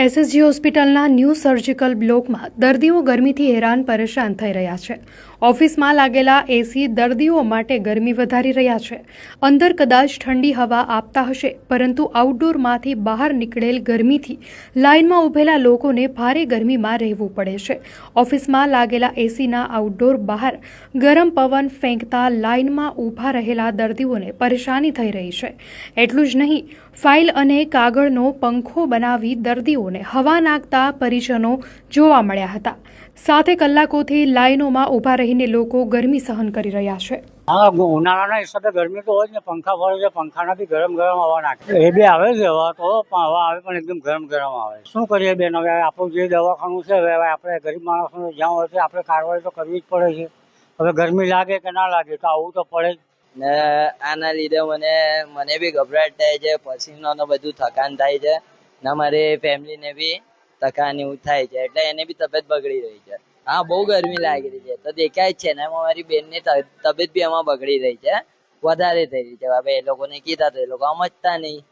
SSG હોસ્પિટલના new surgical બ્લોકમાં દર્દીઓ ગરમીથી હેરાન પરેશાન થઈ રહ્યા છે। ઓફિસમાં લાગેલા એસી દર્દીઓ માટે ગરમી વધારી રહ્યા છે। અંદર કદાચ ઠંડી હવા આપતા હશે, પરંતુ આઉટડોરમાંથી બહાર નીકળેલ ગરમીથી લાઇનમાં ઊભેલા લોકોને ભારે ગરમીમાં રહેવું પડે છે। ઓફિસમાં લાગેલા એસીના આઉટડોર બહાર ગરમ પવન ફેંકતા લાઇનમાં ઊભા રહેલા દર્દીઓને પરેશાની થઈ રહી છે। એટલું જ નહીં, ફાઇલ અને કાગળનો પંખો બનાવી દર્દીઓને હવા નાખતા પરિજનો જોવા મળ્યા હતા। સાથે કલાકોથી લાઇનોમાં ઊભા રહીને લોકો ગરમી સહન કરી રહ્યા છે। हाँ, उनाळाના હિસાબે ગરમી તો હોય જ ને। પંખા ફરે છે, પંખાના બી ગરમ ગરમ હવા નાખે એ બી આવે છે હવા તો, પણ હવા આવે પણ એકદમ ગરમ ગરમ આવે। શું કરીએ બેન, હવે આપણું જે દવાખાનું છે, હવે આપણે ગરીબ માણસોને જ્યાં હોય છે આપણે કાર્યવાહી તો કરવી જ પડે છે। હવે ગરમી લાગે કે ના લાગે તો આવવું તો પડે જ। ને આના લીધે મને બી ગભરાટ થાય છે, પસીનાનો બધું થકાન થાય છે ને મારી ફેમિલીને બી થકાન એવું થાય છે, એટલે એને બી તબિયત બગડી રહી છે। હા, બહુ ગરમી લાગી રહી છે, તો દેખાય જ છે ને મારી બેનની તબિયત બી એમાં બગડી રહી છે, વધારે થઈ રહી છે। હવે એ લોકોને કીધા તો એ લોકો સમજતા નહીં।